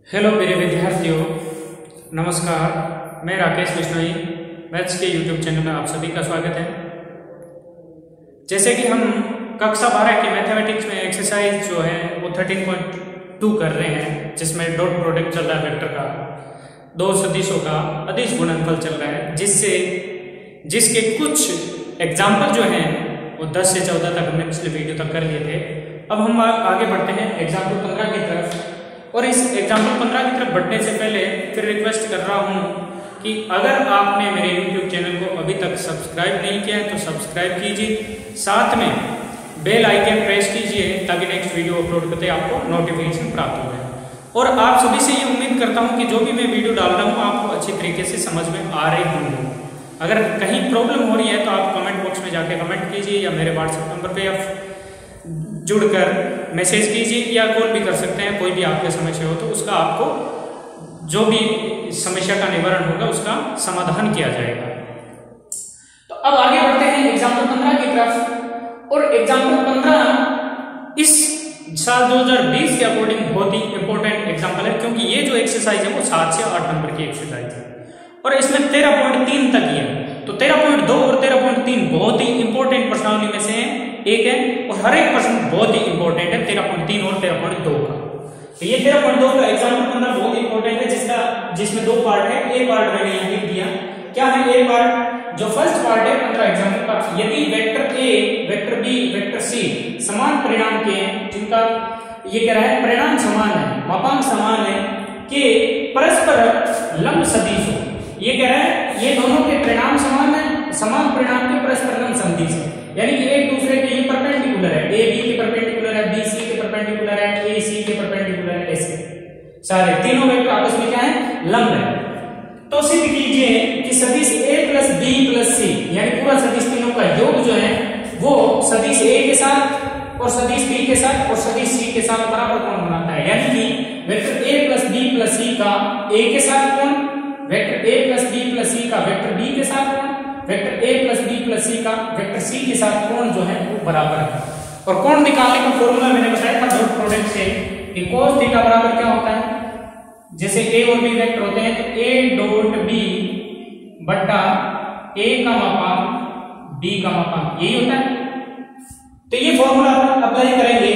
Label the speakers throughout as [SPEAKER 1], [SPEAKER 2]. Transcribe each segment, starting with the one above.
[SPEAKER 1] Hello मेरे विद्यार्थियों, नमस्कार। मैं राकेश बिश्नोई, मैथ्स के यूट्यूब चैनल में आप सभी का स्वागत है। जैसे कि हम कक्षा 12 की मैथमेटिक्स में एक्सरसाइज जो है वो 13.2 कर रहे हैं, जिसमें डॉट प्रोडक्ट चल रहा है वेक्टर का, दो सदिशों का अदिश गुणनफल चल रहा है, जिसके कुछ एग्जाम्पल जो हैं वो 10 से 14 तक हमने पिछले वीडियो तक कर लिए थे। अब हम आगे बढ़ते हैं एग्जाम्पल 15 की तरफ। और इस एग्जाम्पल 15 की तरफ बढ़ने से पहले फिर रिक्वेस्ट कर रहा हूं कि अगर आपने मेरे YouTube चैनल को अभी तक सब्सक्राइब नहीं किया है तो सब्सक्राइब कीजिए, साथ में बेल आइकन प्रेस कीजिए ताकि नेक्स्ट वीडियो अपलोड करते आपको नोटिफिकेशन प्राप्त हो जाए। और आप सभी से ये उम्मीद करता हूं कि जो भी मैं वीडियो डाल रहा हूं आपको अच्छी तरीके से समझ में आ रही होंगी। अगर कहीं प्रॉब्लम हो रही है तो आप कमेंट बॉक्स में जाके कमेंट कीजिए या मेरे व्हाट्सएप नंबर पे आप जुड़कर मैसेज कीजिए या कॉल भी कर सकते हैं। कोई भी आपके समस्या हो तो उसका आपको जो भी समस्या का निवारण होगा उसका समाधान किया जाएगा। तो अब आगे बढ़ते हैं एग्जाम्पल 15 की तरफ। और एग्जाम्पल 15 इस साल 2020 के अकॉर्डिंग बहुत ही इंपॉर्टेंट एग्जाम्पल है, क्योंकि ये जो एक्सरसाइज है वो 7 से 8 नंबर की एक्सरसाइज है और इसमें 13.3 तक ही है। तो 13.2 और 13.3 बहुत ही इंपॉर्टेंट प्रश्नावली में से एक है और हर एक प्रश्न बहुत ही इंपॉर्टेंट है 13.3 और 13.2 का। तो ये 13.2 का एग्जाम्पल 15 बहुत इंपॉर्टेंट है, जिसमें दो पार्ट है। ए पार्ट मैंने यहाँ लिख दिया। क्या है ए पार्ट? जो फर्स्ट पार्ट है 15 एग्जाम्पल का, यदि vector A, vector B, vector C समान परिणाम के हैं, जिनका ये कह रहा है परिणाम समान है, मापांक समान है, कि परस्पर लंब सदिश हो। ये कह रहा है ये दोनों के परिणाम समान है, समान परिणाम के परस्पर लंब सदिश है, यानी कि एक दूसरे के ये परपेंडिकुलर है। ए बी के परपेंडिकुलर है, बी सी के परपेंडिकुलर है, ए सी के परपेंडिकुलर है, ऐसे सारे तीनों वेक्टर आपस में क्या है? लंब है। तो सिद्ध कीजिए कि सदिश a प्लस बी प्लस सी, यानी पूरा सदिश तीनों का योग जो है वो सदिश a के साथ और सदिश b के साथ और सदिश c के साथ बराबर कोण बनाता है। यानी कि vector a plus B plus C का a के साथ कोण, vector a plus B plus C का वेक्टर b के साथ कोण, vector a plus B plus C का वेक्टर c के साथ कोण जो है वो बराबर है। और कोण निकालने का फॉर्मूला मैंने बताया था डॉट प्रोडक्ट से कि cos थीटा बराबर क्या होता है। जैसे a और b वेक्टर होते हैं तो a डॉट b बटा a का मापांक b का मापांक, यही होता है। तो ये फॉर्मूला अप्लाई करेंगे।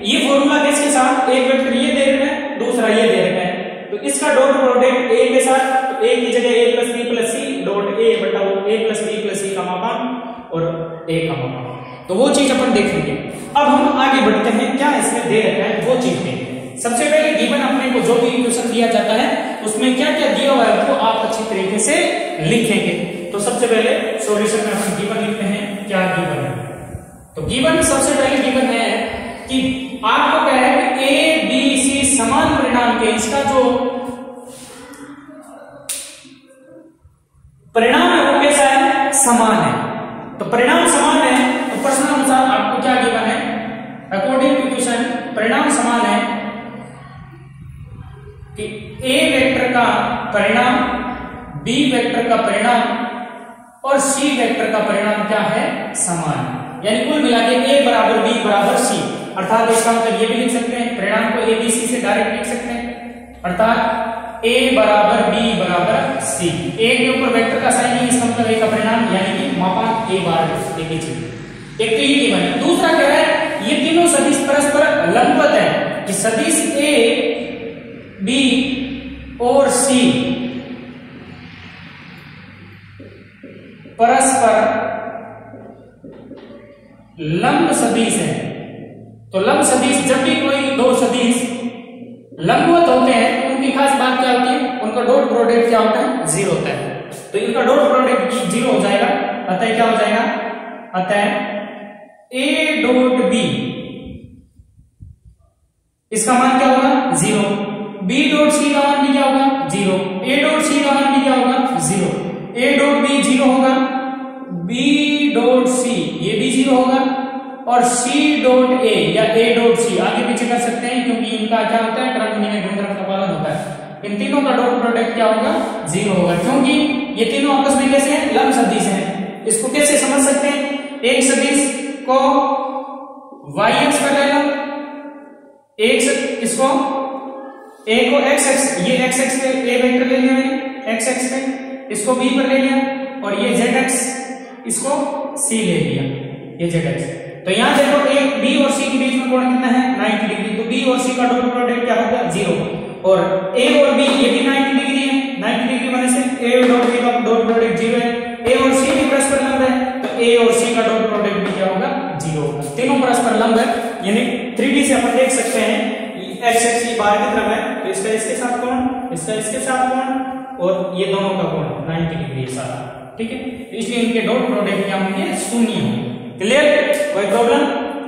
[SPEAKER 1] ये फॉर्मूला किसके साथ? एक वेक्टर ये दे रखा है, दूसरा ये दे रखा है, तो इसका डॉट प्रोडक्ट a के साथ, तो a की जगह a plus b plus C dot a बटा वो a plus b plus C का मापांक और a का मापांक, तो वो चीज अपन देखेंगे। अब हम आगे बढ़ते हैं, क्या इसमें दे रखा है वो चीज देखें। सबसे पहले गिवन अपने को जो भी क्वेश्चन दिया जाता है उसमें क्या क्या दिया हुआ है वो आप अच्छी तरीके से लिखेंगे। तो सबसे पहले सॉल्यूशन में अपन गिवन लिखते हैं। क्या गिवन है? तो गिवन सबसे पहले गिवन है कि आपको क्या है कि ए बी सी समान परिणाम के, इसका जो परिणाम है वो कैसा है? समान है। तो परिणाम समान है तो प्रश्नानुसार आपको क्या गिवन है? अकॉर्डिंग टू क्वेश्चन परिणाम समान है कि ए वेक्टर का परिणाम, बी वेक्टर का परिणाम और सी वेक्टर का परिणाम क्या है? समान। यानी कुल मिला के ए बराबर बी बराबर सी, अर्थात इसका मतलब ये भी लिख सकते हैं परिणाम को ए बी सी से डायरेक्ट लिख सकते हैं, अर्थात ए बराबर बी बराबर सी। ए के ऊपर वेक्टर का साइन है, इसका मतलब ए का परिणाम यानी कि मापांक ए बार एक ही चीज। एक तो ये गिवन है। दूसरा क्या है? ये तीनों सदिश परस्पर लंबवत है कि सदिश ए, बी और सी परस्पर लंब सदिश है। तो लंब सदिश, जब भी कोई दो सदिश लंबवत होते हैं तो उनकी खास बात क्या होती है? उनका डॉट प्रोडक्ट क्या होता है? 0 होता है। तो इनका डॉट प्रोडक्ट 0 हो जाएगा, अतः क्या हो जाएगा? अतः a डॉट b, इसका मान क्या होगा? 0। b डॉट c का मान भी क्या होगा? 0। a डॉट c का मान भी क्या होगा? 0। a डॉट b 0 होगा, b डॉट c ये भी 0 होगा और c डॉट a या a डॉट c आगे पीछे कर सकते हैं क्योंकि इनका क्या होता है? क्रम में गुणधर्म का पालन होता है। इन तीनों का डॉट प्रोडक्ट क्या होगा? 0 होगा, क्योंकि ये तीनों आपस में कैसे हैं? लंब सदिश हैं। इसको कैसे समझ सकते हैं? एक सदिश को y x कर लेना, एक इसको ए को एक्स एक्स, ये एक्स एक्स पे ए वेक्टर ले लिया मैंने एक्स एक्स पे, इसको बी पर ले लिया, और ये जेड एक्स इसको सी ले लिया, ये जेड एक्स। तो यहां देखो ए बी और सी के बीच में कोण कितना है 90 डिग्री, तो बी और सी का डॉट प्रोडक्ट क्या होगा 0, और ए और बी ये भी 90 डिग्री है, 90 डिग्री होने से ए डॉट बी का डॉट प्रोडक्ट 0 है, ए और सी भी परस्पर लंब है, तो ए और सी का डॉट प्रोडक्ट भी क्या होगा 0 होगा, तीनों परस्पर लंब है। यानी 3D से अपन देख सकते हैं एक्स एक्स बाहर की तरफ है, तो इसका इसके साथ कोण, इसका इसके साथ कोण, और ये दोनों का कोण 90 डिग्री है सारा, ठीक है। तो इसलिए इनके डॉट प्रोडक्ट क्या होंगे 0 होंगे। क्लियर, कोई प्रॉब्लम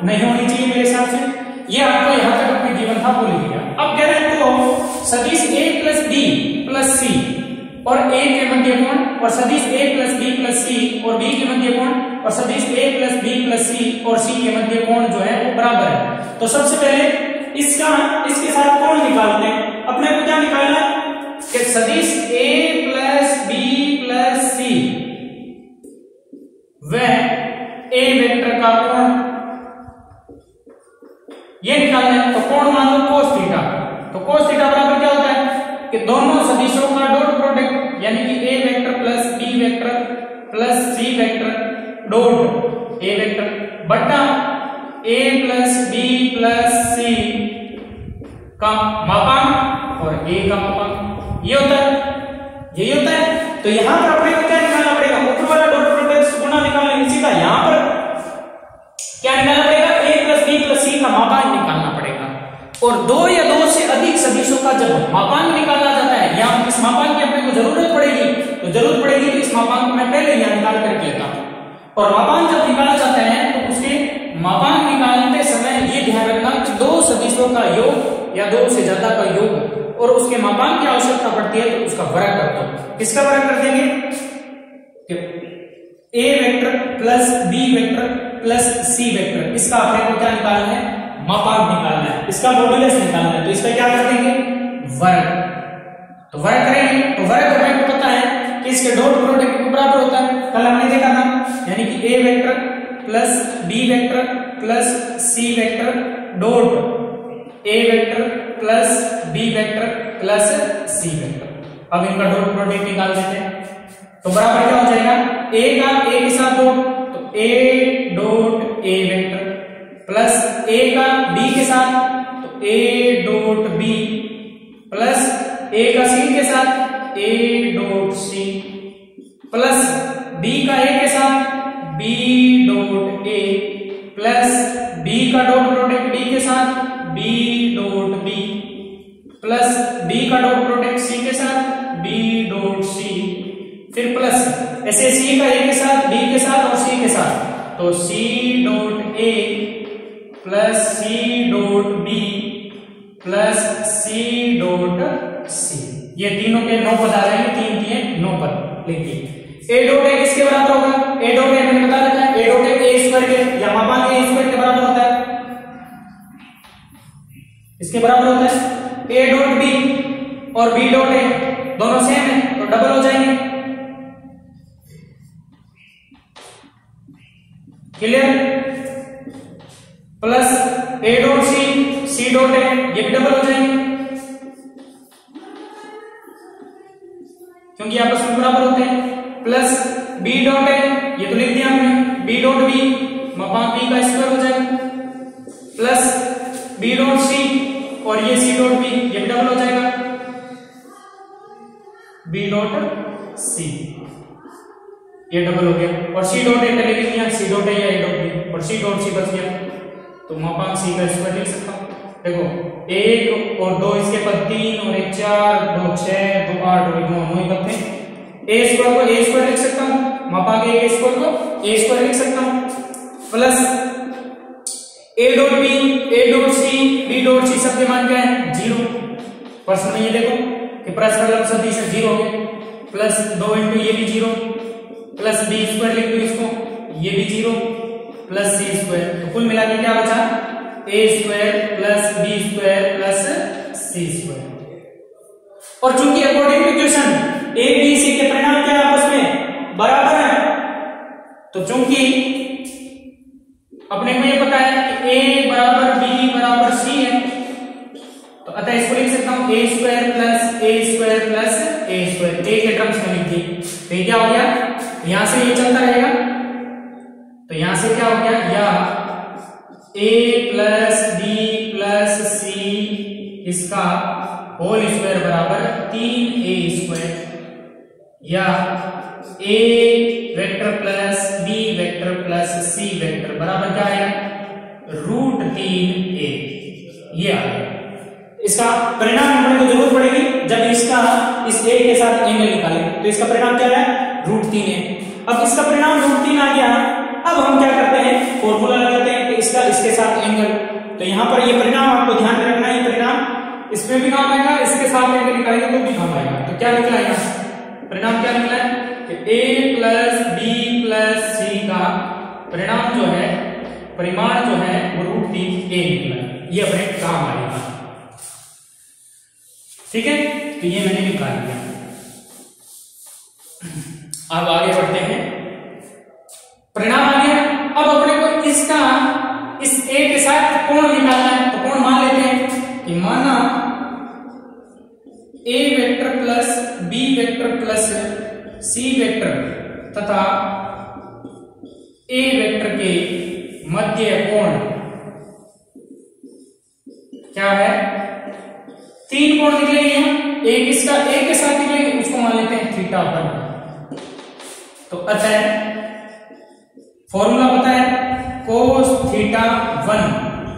[SPEAKER 1] नहीं होनी चाहिए मेरे हिसाब से। ये आपको यहां तक अपने जीवन था बोल दिया। अब कह रहे हैं तो सदिश a plus b plus c और a के मध्य कोण, और सदिश a plus b plus c और b के मध्य कोण, और सदिश a plus b plus c और c के मध्य कोण जो है वो बराबर है। तो सबसे पहले इसके साथ कोण निकालते हैं। अपने को क्या निकालना है कि सदिश a plus b plus c वह ए वेक्टर का कोण ये निकालना है। तो कोण मान लो cos थीटा, तो cos थीटा बराबर क्या होता है कि दोनों सदिशों का डॉट प्रोडक्ट, यानी कि a vector plus b vector plus c vector dot a vector बटा a plus b plus c का मापांक और a का मापांक, ये होता है, यही होता है। तो यहां पर अपने को क्या निकालना पड़ेगा, ऊपर वाला डॉट प्रोडक्ट गुणा निकालना है, सीधा यहां पर क्या निकालना पड़ेगा a plus b plus c का मापांक निकालना पड़ेगा। और दो या दो से अधिक सदिशों का जब मापांक निकाला जाता है, यहां इस मापांक की अपने को जरूरत पड़ेगी, तो इस मापांक को मैं पहले यहां निकाल करके लेता हूं। और मापांक जब निकाला जाता है तो उसके मापांक निकालते समय ये ध्यान रखना कि दो सदिशों का योग या दो से ज्यादा का योग और उसके मापांक की आवश्यकता पड़ती है तो उसका वर्ग कर दो। किसका वर्ग कर देंगे, a vector plus b vector plus c vector, इसका अपने को क्या निकालना है, मापांक निकालना है, इसका मॉड्यूलस निकालना है। तो इसका क्या कर देंगे, वर्ग। तो वर्ग करेंगे तो वर्ग हमें को पता है कि इसके डॉट प्रोडक्ट के बराबर होता है, कल हमने देखा था, यानी कि a vector plus b vector plus c vector dot a vector plus b vector plus c vector. अब इनका डॉट प्रोडक्ट निकाल देते हैं तो बराबर क्या हो जाएगा, a का a के साथ डॉट, तो a dot a vector plus a का b के साथ, तो a dot b plus a का c के साथ a dot c plus b का a के साथ b dot a plus b का डॉट प्रोडक्ट b के साथ b dot b plus b का डॉट प्रोडक्ट c के साथ b डॉट c, फिर प्लस ऐसे c का a के साथ b के साथ और c के साथ, तो c dot a plus c dot b plus c dot c, ये तीनों के 9 पद आ जाएंगे, 3 के 9 पद लिखिए। a डॉट a किसके बराबर होगा, a डॉट a मैंने बता रखा है, a डॉट a स्क्वायर के या मापांक a स्क्वायर के बराबर होता है, इसके बराबर होता है। a डॉट b और b डॉट a दोनों सेम है तो डबल हो जाएंगे। Clear, plus a dot c dot a ये भी डबल हो जाएंगे क्योंकि आपस में बराबर होते हैं, प्लस b डॉट a ये तो लिख दिया हमने, b डॉट b मापांक b का स्क्वायर हो जाएगा, प्लस b डॉट c और ये c डॉट b ये भी डबल हो जाएगा, b डॉट c ये डबल हो गया, और c डॉट a पहले लिख दिया, c डॉट a या a डॉट b, और c डॉट c बच गया, तो मापांक c का स्क्वायर लिख सकता हूं। देखो 1 और 2 इसके पद 3 और 1 4 2 6 2 8 और 9 9 पद थे, a स्क्वायर को a स्क्वायर लिख सकता हूं, मापांक a के स्क्वायर को a स्क्वायर लिख सकता हूं, plus a dot b a dot c b dot c सबके मान क्या है 0। प्रश्न में ये देखो कि परस्पर लंब सदिश 0 हो गए, प्लस 2 इंटू ये भी 0 प्लस b स्क्वायर लिख दो इसको, ये भी 0 प्लस c स्क्वायर, तो कुल मिला के क्या बचा a square plus b square plus c square. और चूंकि according to equation a b c के परिणाम क्या आपस में बराबर है, तो चूंकि अपने को ये पता है कि a बराबर b बराबर c है, तो अतः इसको लिख सकता हूं ए स्क्वायर प्लस ए स्क्वायर प्लस ए स्क्वायर, ए के टर्म्स में लिख दिए। तो ये क्या हो गया, यहां से ये चलता रहेगा, तो यहां से क्या हो गया, या ए प्लस बी प्लस सी इसका होल स्क्वायर बराबर 3a स्क्वायर, या a vector plus b vector plus c vector बराबर क्या आएगा, √3a। ये आ गया। इसका परिणाम निकालने को जरूरत पड़ेगी जब इसका इस a के साथ एंगल निकालें, तो इसका परिणाम क्या है, √3a। अब इसका परिणाम √3 आ गया। अब हम क्या करते हैं, फॉर्मूला लगाते हैं कि इसका इसके साथ एंगल, तो यहां पर ये परिणाम आपको ध्यान में रखना है, ये परिणाम इसमें भी काम आएगा, इसके साथ एंगल निकालेंगे तो भी काम आएगा। तो क्या निकला है, परिणाम क्या निकला है कि a plus B plus C का परिणाम जो है, परिमाण जो है वो √3a निकला है। ये अपने काम आएगा, ठीक है। तो ये मैंने निकाल दिया। अब आगे बढ़ते हैं, परिणाम आ गया। अब अपने को इसका इस a के साथ कोण निकालना है, तो कोण मान लेते हैं कि माना a vector plus b vector plus c vector तथा a वेक्टर के मध्य कोण क्या है, 3 कोण निकलेंगे। एक इसका a के साथ निकलेंगे, उसको मान लेते हैं θ1। तो अतः फॉर्मूला पता है, cos θ1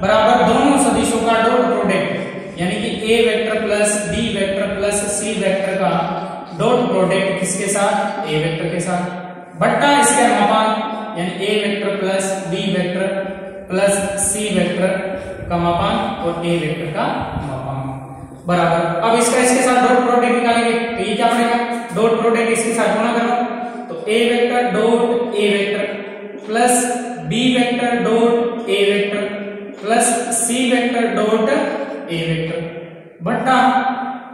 [SPEAKER 1] बराबर दोनों सदिशों का डॉट प्रोडक्ट, यानी कि a vector plus b vector plus c vector का डॉट प्रोडक्ट किसके साथ, a वेक्टर के साथ, बट्टा इसका मापांक, यानी a vector plus b vector plus c vector का मापांक और a वेक्टर का मापांक बराबर। अब इसका इसके साथ डॉट प्रोडक्ट निकालेंगे, तो ये क्या बनेगा, डॉट प्रोडक्ट इसके साथ गुणा करो, तो a vector dot a vector plus b vector dot a vector plus c vector dot a vector बट्टा,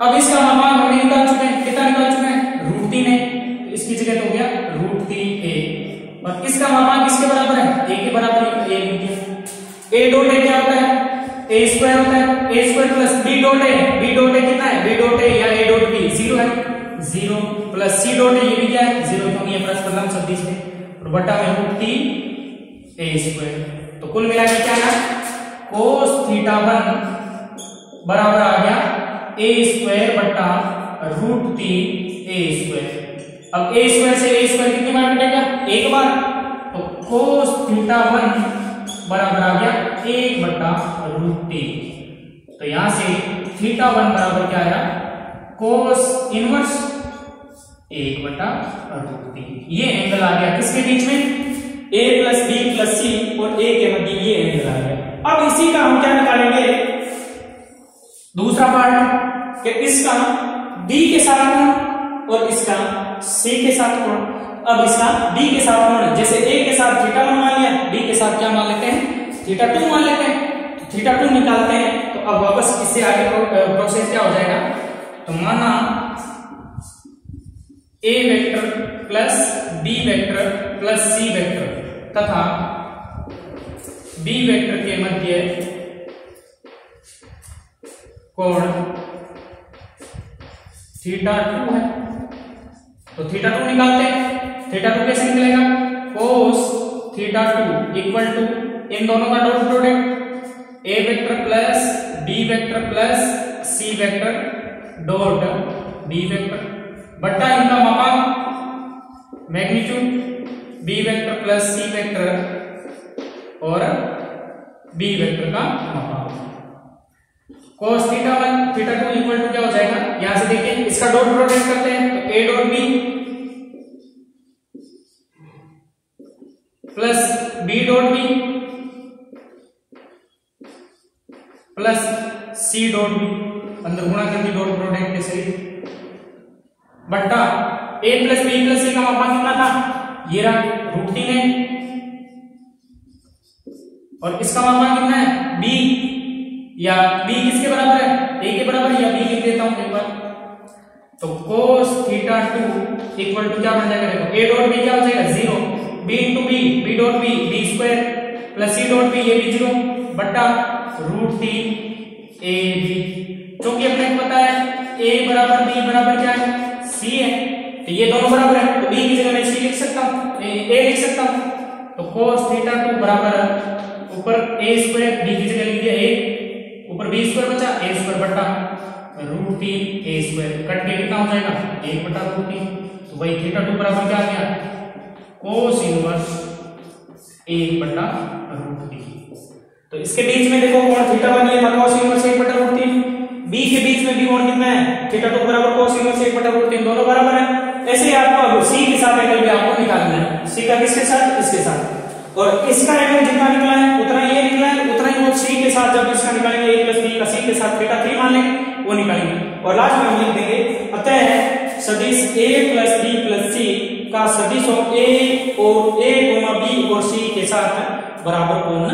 [SPEAKER 1] अब इसका मापांक हमने निकाल चुके हैं, कितना निकाल चुके हैं, √3 है, तो इसकी जगह तो हो गया √3a, और इसका मापांक किसके बराबर है, a के बराबर, a लिख दिया। a डॉट a क्या होता है, a स्क्वायर होता है, a square plus b dot a कितना है, b डॉट a या a डॉट b 0 है, 0 प्लस c डॉट a, ये भी क्या है 0, क्योंकि ये परस्पर सदिश है, और बट्टा में √3a स्क्वायर। तो कुल मिलाकर क्या है, cos θ1 बराबर आ गया a स्क्वायर बट्टा √3a स्क्वायर। अब a स्क्वायर से a स्क्वायर कितनी बार कटेगा, एक बार, तो cos θ1 बराबर आ गया 1 बट्टा √3। तो यहां से θ1 बराबर क्या आया, cos इनवर्स 1 बट्टा √3। ये एंगल आ गया किसके बीच में, a plus b plus c और a के मध्य ये एंगल आ गया। अब इसी का हम क्या निकालेंगे, दूसरा पार्ट, कि इसका b के साथ कोण और इसका c के साथ कोण। अब इसका b के साथ कोण, जैसे a के साथ θ1 मान लिया, b के साथ क्या मान लेते हैं, θ2 मान लेते हैं, तो θ2 निकालते हैं। तो अब वापस इससे आगे प्रोसेस क्या हो जाएगा, तो माना a vector plus b vector plus c vector तथा b वेक्टर के मध्य कोण θ2 है, तो θ2 निकालते हैं। θ2 कैसे निकलेगा, cos θ2 इक्वल टू इन दोनों का dot product a vector plus b vector plus c vector dot b vector बट्टा इनका मापांक magnitude b vector plus c vector और b वेक्टर का मापांक। cos θ1 θ2 इक्वल टू क्या हो जाएगा, यहां से देखिए इसका डॉट प्रोडक्ट करते हैं, तो a dot b plus b dot b plus c dot b, अंदर गुणा करके डॉट प्रोडक्ट के सहित बट्टा a plus b plus c का मापांक कितना था, ये रहा √3 है, और इसका मापांक कितना है b, या b किसके बराबर है, a के बराबर है, या b लिख देता हूं एक बार। तो cos θ2 इक्वल टू क्या बन जाएगा, देखो a डॉट b क्या हो जाएगा 0, b into b, b dot b b square plus c dot b, ये भी 0 बट्टा √3ab क्योंकि अपने को पता है a बराबर b बराबर क्या है, c है, तो ये दोनों बराबर है, तो b की जगह मैं c लिख सकता हूँ, a लिख सकता हूँ। तो cos थीटा 2 बराबर ऊपर a स्क्वायर, b की जगह लिख दिया a, ऊपर b स्क्वायर बचा, a स्क्वायर बटा √3 a स्क्वायर, कट के कितना हो जाएगा 1 बटा √3। तो वही थीटा 2 बराबर क्या आ गया, cos इनवर्स 1 बटा √3। तो इसके बीच में देखो कोण थीटा 1 ये था cos इनवर्स 1 बटा √3, b के बीच में भी कोण कितना है, थीटा 2 बराबर cos इनवर्स 1 बटा √3, दोनों बराबर है। ऐसे ही आपको अब c के साथ एंगल भी आपको निकालना है, c का किसके साथ, इसके साथ, और इसका एंगल जितना निकला है उतना ये निकला है, उतना ही वो c के साथ जब इसका निकालेंगे a प्लस b का c के साथ थीटा 3 मान लेंगे, वो निकालेंगे, और लास्ट में हम लिख देंगे अतः सदिश a plus b plus c का सदिश a और a b और c के साथ बराबर कोण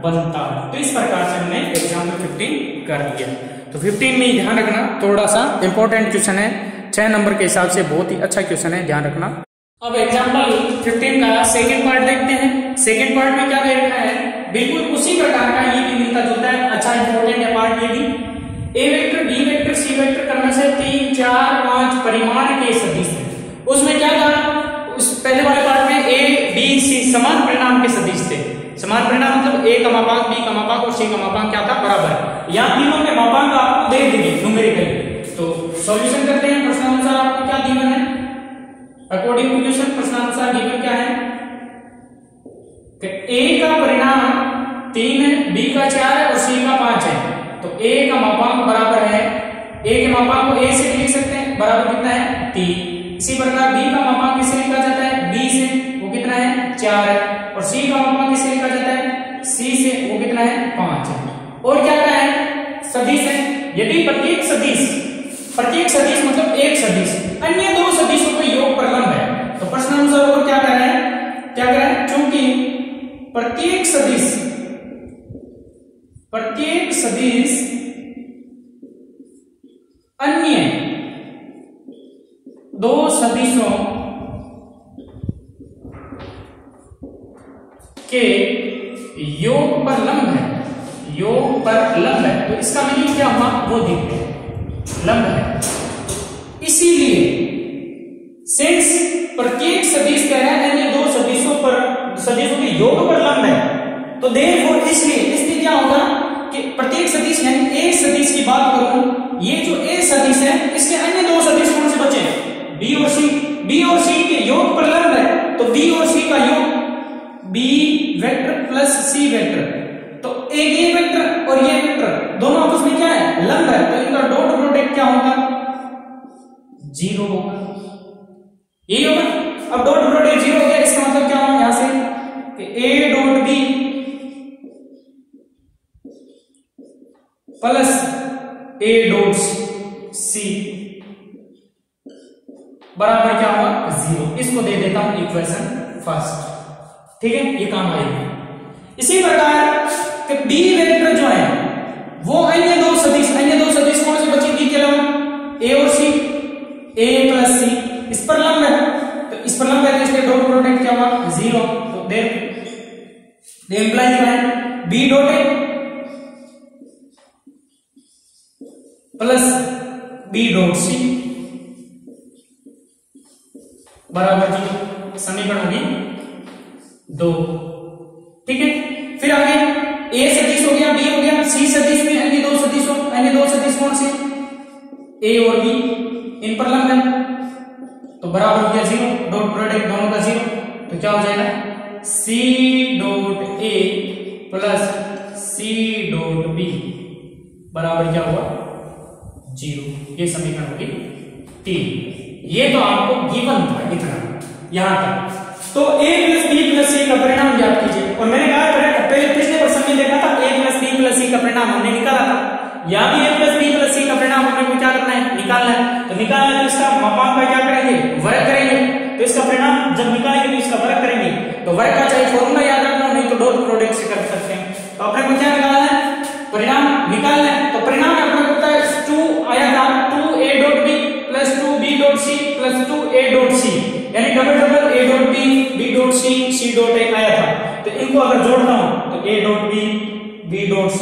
[SPEAKER 1] बनता है। तो इस प्रकार से हमने एग्जाम्पल 15 कर दिया। तो 15 में ध्यान रखना, थोड़ा सा इंपॉर्टेंट क्वेश्चन है, 6 नंबर के हिसाब से बहुत ही अच्छा क्वेश्चन है, ध्यान रखना। अब एग्जाम्पल 15 का सेकंड पार्ट देखते हैं। सेकंड पार्ट में क्या दे रखा है, बिल्कुल उसी प्रकार का, ये भी मिलता जुलता है, अच्छा इंपॉर्टेंट है पार्ट ये भी। A vector B vector C vector करने से 3 4 5 परिमाण के सदिश थे। उसमें क्या था, उस पहले वाले पार्ट में ए बी सी समान परिणाम के सदिश थे। समान परिणाम मतलब a का मापांक, b का मापांक और c का मापांक क्या था, बराबर। यहाँ तीनों के मापांक आपको दे देंगे न्यूमेरिकली। तो सॉल्यूशन करते हैं। प्रश्नानुसार आपको क्या गिवन है, अकॉर्डिंग टू क्वेश्चन प्रश्नानुसार गिवन क्या है कि a का परिणाम 3 है, b का 4 है और c का 5 है। तो a का मापांक बराबर है, a के मापांक को a से लिख सकते हैं, बराबर कितना है 3। इसी प्रकार b का मापांक किससे लिखा जाता है, b से, वो कितना है 4 है, और c का मापांक किससे लिखा जाता है, c से, वो कितना है 5 है। और क्या क्या है, सदिश है। यदि प्रत्येक सदिश मतलब एक सदिश अन्य दो सदिशों के योग पर लंब है, तो प्रश्नानुसार वो क्या कर रहे हैं, चूंकि प्रत्येक सदिश अन्य दो सदिशों के योग पर लंब है, तो इसका मीनिंग क्या हुआ, वो देखते हैं, लंब है। इसीलिए सिंस प्रत्येक सदिश कह रहा है अन्य दो सदिशों के योग पर लंब है, तो देयरफॉर इसलिए क्या होगा कि प्रत्येक सदिश यानी एक सदिश की बात करूं, ये जो एक सदिश है इसके अन्य दो सदिश कौन से बचे, बी और सी के योग पर लंब है। तो बी और सी का योग b vector plus c vector, तो एक ये वेक्टर और ये वेक्टर दोनों आपस में क्या है, लंब है, तो इनका डॉट प्रोडक्ट क्या होगा, 0 होगा, यही होगा। अब डॉट प्रोडक्ट 0 हो गया, इसका मतलब क्या होगा, यहां से कि a dot b plus a dot c बराबर क्या होगा 0। इसको दे देता हूं इक्वेशन फर्स्ट, ठीक है, ये काम आएगी। इसी प्रकार कि बी वेक्टर जो है वो अन्य दो सदिश कौन से बचे, बी के अलावा ए और सी, ए प्लस सी, इस पर लंब है, तो इस पर लंब है, तो इसके डॉट प्रोडक्ट क्या हुआ 0। तो दे इंप्लाइज है B dot A plus B dot C बराबर 0, समीकरण होगी 2, ठीक है। फिर आगे ए सदिश हो गया, बी हो गया, सी सदिश में अन्य दो सदिश कौन से, ए और बी, इन पर लंब है, तो बराबर हो गया 0, डॉट प्रोडक्ट दोनों का 0, तो क्या हो जाएगा C dot A plus C dot B बराबर क्या हुआ 0। ये समीकरण होगी 3। ये तो आपको गिवन था इतना यहां तक। तो a plus B plus C का परिणाम ज्ञात कीजिए, और मैंने कहा पहले पिछले प्रश्न में देखा था a plus B plus C का परिणाम हमने निकाला था, यहाँ भी a plus B plus C का परिणाम हमें क्या करना है, निकालना है। तो निकालना है तो इसका मापांक का क्या करेंगे, वर्ग करेंगे, तो इसका परिणाम जब निकालेंगे तो इसका वर्ग करेंगे, तो वर्ग का चाहे फॉर्मूला याद रखना, नहीं तो डॉट प्रोडक्ट से कर सकते हैं। तो अपने को क्या निकालना है, परिणाम निकालना है। तो परिणाम में अपने को पता है 2 आया था, 2a dot b plus 2b dot c plus 2a dot c, यानी double a dot b dot c dot a आया था। तो इनको अगर जोड़ता हूं तो a dot b dot c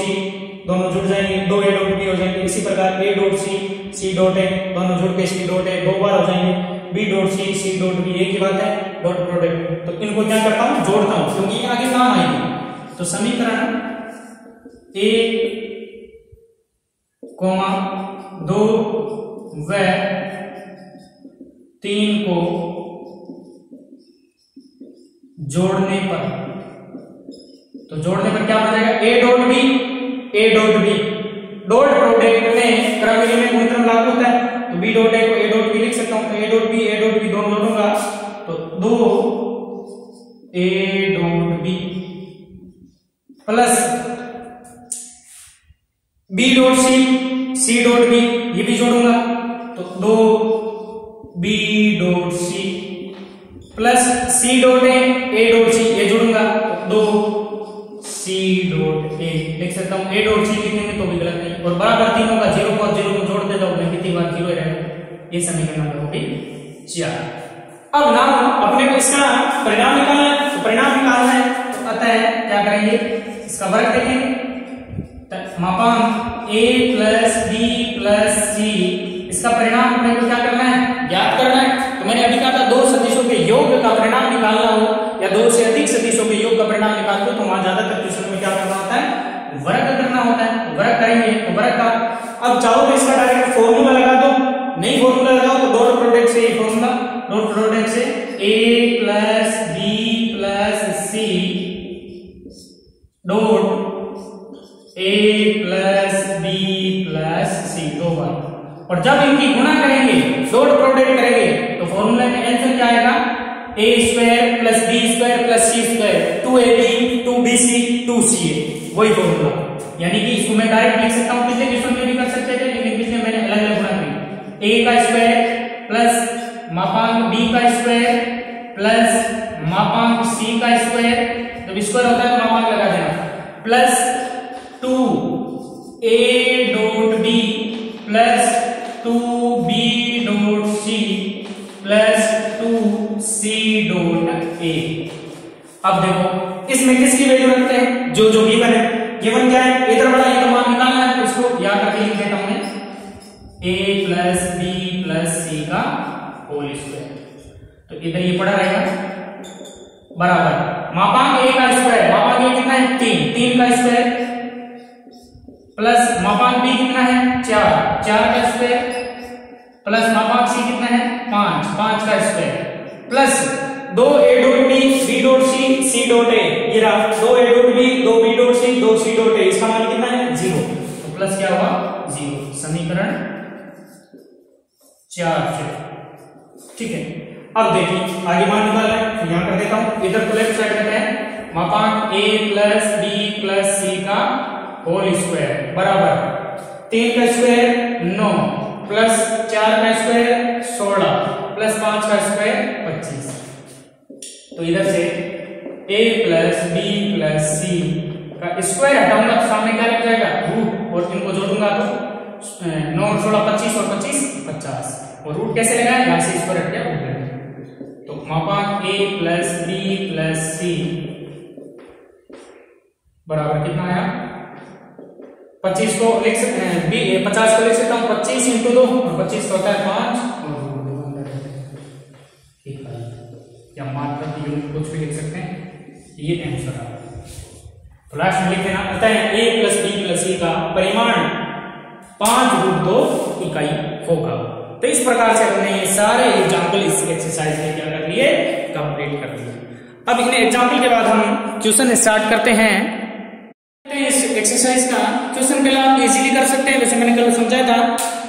[SPEAKER 1] दोनों जुड़ जाएंगे, दो ए डॉट बी हो जाएंगे। इसी प्रकार ए डॉट सी, सी डॉट ए, दोनों जुड़ के सी डॉट ए, दो बार हो जाएंगे। B dot C, C dot B, एक ही बात है, डॉट प्रोडक्ट। तो इनको क्या करता हूं, जोड़ता हूं, क्योंकि ये आगे काम आएगी। तो समीकरण 1, 2 व 3 को जोड़ने पर, तो जोड़ने पर क्या हो जाएगा, A dot B, A dot B, dot product में क्रम एलिमेंट गुणनफल लागू होता है। तो बी डॉट ए को ए डॉट बी लिख सकता हूं। तो ए डॉट बी दोनों जोड़ूंगा तो 2 A dot B plus B dot C, C dot B, ये भी जोड़ूंगा तो 2 B dot C plus C dot A dot C, ये जोड़ूंगा तो 2 सी डॉट ए लिख सकता हूं। ए डॉट सी लिखेंगे तो भी गलत नहीं, और बराबर तीनों का 0 को 0 को जोड़ते जाओ, मैं कितनी बार 0 रहेगा। ये समीकरण नंबर हो गई 4। अब नाम अपने को इसका परिणाम निकालना है, तो परिणाम निकालना है तो अतः क्या करेंगे, इसका वर्ग देखेंगे। मापांक a प्लस बी प्लस सी, इसका परिणाम अपने को क्या करना है, ज्ञात करना है। तो मैंने अभी कहा था दो सदिशों के योग का परिणाम निकालना हो या दो से अधिक सदिशों के योग का परिणाम निकालते हो तो वहां ज्यादातर क्वेश्चन में क्या करना होता है, वर्ग करना होता है। वर्ग करेंगे तो वर्ग का, अब चाहो तो इसका डायरेक्ट फॉर्मूला लगा दो, नहीं फॉर्मूला लगाओ तो डॉट प्रोडक्ट से, फॉर्मूला डॉट प्रोडक्ट से a plus B plus C dot a plus B plus C, दो बार। और जब इनकी गुणा करेंगे, डॉट प्रोडक्ट करेंगे तो फॉर्मूला में आंसर क्या आएगा, a square plus B square plus C square, 2ab 2bc 2ca, वही फॉर्मूला। यानी कि इसको मैं डायरेक्ट लिख सकता हूं, पिछले क्वेश्चन में भी कर सकते थे लेकिन पिछले मैंने अलग अलग गुणा किया। a का स्क्वायर प्लस मापांक b का स्क्वायर प्लस मापांक c का स्क्वायर, जब स्क्वायर होता है तो मापांक लगा देना, plus 2a dot b plus 2b dot c plus 2c dot a। अब देखो इसमें किसकी वैल्यू रखते हैं, जो जो गिवन है। गिवन क्या है, इधर बड़ा ये तो मान निकालना है, इसको याद करके लिख देता हूं मैं, a plus b plus c का होल स्क्वायर। तो इधर ये पड़ा रहेगा बराबर मापांक a का स्क्वायर, मापांक a कितना है 3 का स्क्वायर प्लस मापांक b कितना है 4 का स्क्वायर प्लस मापांक c कितना है 5 का square plus 2 a dot b b dot c c dot a, ये रहा 2 a dot b 2 b dot c 2 c dot a, इसका मान कितना है 0, तो प्लस क्या हुआ 0। समीकरण 4 से, ठीक है। अब देखिए आगे मान निकालना है, तो यहां कर देता हूं, इधर को लेफ्ट साइड करते हैं, मापांक a plus b plus c का होल स्क्वायर बराबर 3 का स्क्वायर 9 प्लस 4 का स्क्वायर 16 प्लस 5 का स्क्वायर 25। तो इधर से a plus b plus c का स्क्वायर हटाऊंगा तो सामने क्या लग जाएगा रूट, और इनको जोड़ूंगा तो 9 और 16 25 और 25 50, और रूट कैसे लगाए, यहां से स्क्वायर हट गया रूट लगा। तो मापांक a plus b plus c बराबर कितना आया, 25 को लिख सकते हैं 50 को लिख सकता हूं 25 इंटू 2, और 25 का होता है 5 और या मात्रा की यूनिट कुछ भी लिख सकते हैं, ये आंसर है। तो लास्ट में लिख देना, अतः a plus b plus c का परिमाण 5√2 इकाई होगा। तो इस प्रकार से हमने ये सारे एग्जाम्पल इस एक्सरसाइज में क्या कर लिए, कंप्लीट कर लिए। अब इन एग्जाम्पल के बाद हम क्वेश्चन स्टार्ट करते हैं। इस एक्सरसाइज का क्वेश्चन पहले आप इजीली कर सकते हैं, वैसे मैंने कल समझाया था।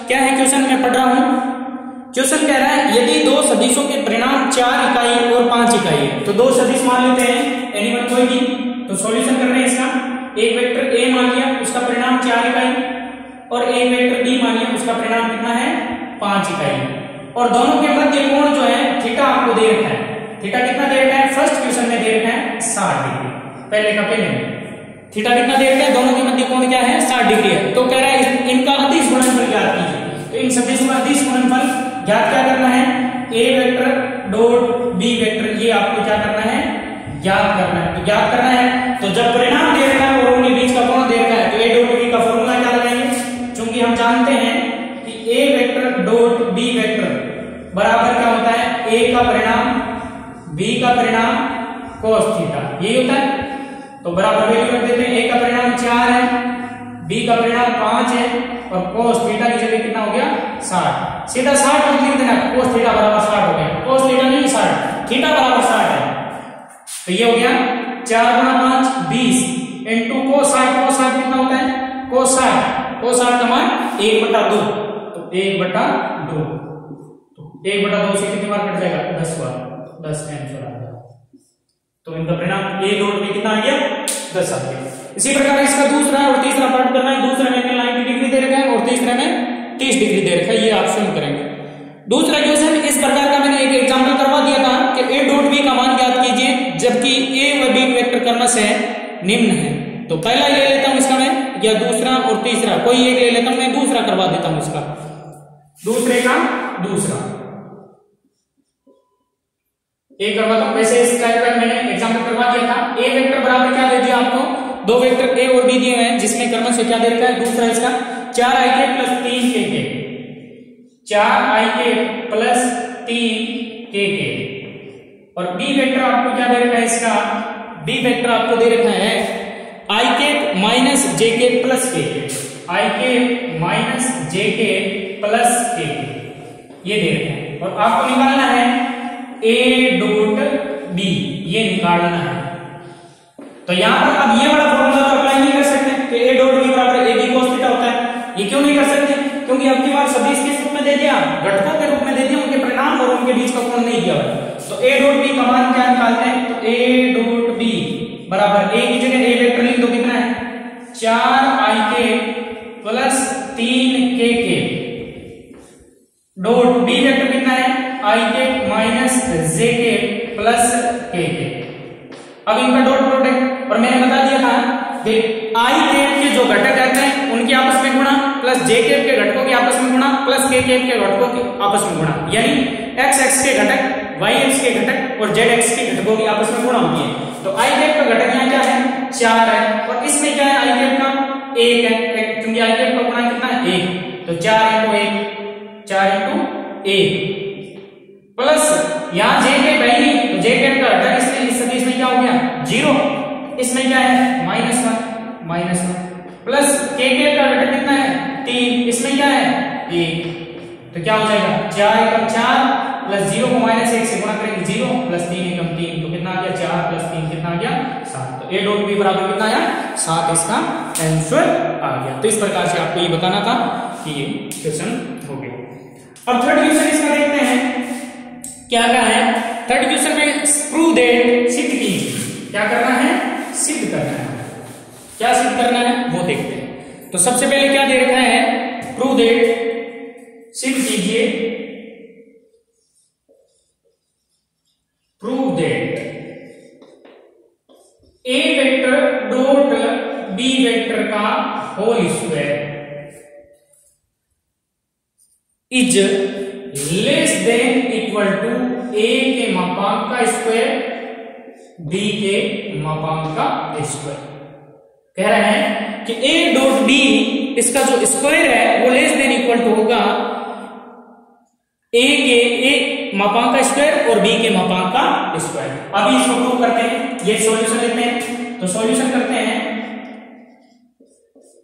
[SPEAKER 1] क्या है क्वेश्चन, मैं पढ़ रहा हूं। क्वेश्चन कह रहा है यदि दो सदिशों के परिणाम 4 इकाई और 5 इकाई है, तो दो सदिश मान लेते हैं एनीवन कोई भी, तो सॉल्यूशन कर रहे हैं इसका। एक वेक्टर a मान लिया, उसका परिणाम 4 इकाई, और एक वेक्टर b मान लिया, उसका परिणाम कितना है 5 इकाई। और दोनों के मध्य कोण जो है थीटा आपको दे रखा है। थीटा कितना दे रखा है, फर्स्ट क्वेश्चन में दे रखा है 60 डिग्री, पहले का पहले में थीटा कितना दे रखा है, दोनों के मध्य कोण क्या है 60 डिग्री है। तो कह रहा है इनका अदिश गुणनफल ज्ञात कीजिए। तो इन सदिशों का अदिश गुणनफल ज्ञात क्या करना है, a vector dot b vector, ये आपको क्या करना है, ज्ञात करना है। तो ज्ञात करना है, तो जब परिणाम दे रखा है और उनके बीच का कोण दे रखा है, तो a डॉट b का बराबर 5 है और cos थीटा की जगह कितना हो गया 60, सीधा 60 लिख देना, cos थीटा बराबर 60 हो गया, cos थीटा नहीं 60, थीटा बराबर 60 है। तो ये हो गया 4 गुणा 5 20 इंटू cos 60 कितना होता है cos 60 का मान 1/2, तो 1/2, तो 1/2 से कितनी बार कट जाएगा 10 बार, 10 आंसर आ गया। तो इनका परिणाम ए डॉट बी कितना आ गया 10 आ गया। इसी प्रकार इसका दूसरा और तीसरा पार्ट करना है, दूसरे में 90 डिग्री दे रखा है और तीसरे में 30 डिग्री दे रखा है, ये आप स्वयं करेंगे। दूसरा क्वेश्चन इस प्रकार का मैंने एक एग्जांपल करवा दिया था कि ए डॉट बी का मान ज्ञात कीजिए जबकि ए व बी वेक्टर क्रमश है निम्न है। तो पहला ले लेता हूं इसका मैं, या दूसरा और तीसरा कोई एक ले लेता हूं, मैं दूसरा करवा देता हूं इसका, दूसरे का दूसरा एक करवाता हूं। वैसे इस टाइप का मैंने एग्जांपल करवा दिया था। ए वेक्टर बराबर क्या दे दिया आपको, दो वेक्टर ए और बी दिए हुए हैं जिसमें क्रमश से क्या दे रखा है दूसरा इसका 4i plus 3k, 4i plus 3k। और बी वेक्टर आपको क्या दे रखा है, इसका बी वेक्टर आपको दे रखा है i minus jk plus k, i minus jk plus k, ये दे रखा है। और आपको निकालना है a डॉट b, ये निकालना है। तो यहां पर अब ये वाला फॉर्मूला तो अप्लाई नहीं कर सकते कि a डॉट b बराबर ab cos थीटा होता है, ये क्यों नहीं कर सकते, क्योंकि अब की बार सदिश किस रूप में दे दिया, घटकों के रूप में दे दिया, उनके परिणाम और उनके बीच का कोण नहीं दिया। तो a डॉट b का मान क्या निकालते हैं, तो a डॉट b बराबर a की जगह a वेक्टर लिख दो, कितना है 4i plus 3k dot b vector कितना है i minus jk plus k। अब इनका डॉट प्रोडक्ट, और मैंने बता दिया था कि i के जो घटक रहते हैं उनके आपस में गुणा प्लस j के घटकों के आपस में गुणा प्लस k के घटकों के आपस में गुणा, यानी x के घटक y के घटक और z के घटकों के आपस में गुणा होती है। तो i का घटक यहाँ क्या है 4 है और इसमें क्या है i का 1 है, क्योंकि i का गुणा कितना है 1, तो 4 into 1 प्लस यहाँ j के पहली, तो j का घटक इसमें इस सदिश में क्या हो गया 0, इसमें क्या है -1 प्लस k का घटक कितना है 3, इसमें क्या है 1, तो क्या हो जाएगा 4 एकम 4 प्लस 0 को -1 से गुणा करेंगे 0 प्लस 3 एकम 3, तो कितना आ गया 4 प्लस 3 कितना आ गया 7। तो a डॉट b बराबर कितना आया 7, इसका आंसर आ गया। तो इस प्रकार से आपको ये बताना था कि ये क्वेश्चन हो गया। अब थर्ड क्वेश्चन इसका देखते हैं क्या है। थर्ड क्वेश्चन में प्रूव दैट, सिद्ध कीजिए, क्या करना है सिद्ध करना है। क्या सिद्ध करना है वो देखते हैं। तो सबसे पहले क्या दे रखा है, प्रूव दैट, सिद्ध कीजिए, prove that A vector dot B vector का whole square is less than equal to A के मापांक का स्क्वायर बी के मापांक का स्क्वायर। कह रहे हैं कि ए डॉट बी इसका जो स्क्वायर है वो लेस देन इक्वल टू होगा ए के मापांक का स्क्वायर और बी के मापांक का स्क्वायर। अभी इसको प्रूव करते हैं, ये सॉल्यूशन लेते हैं। तो सॉल्यूशन करते हैं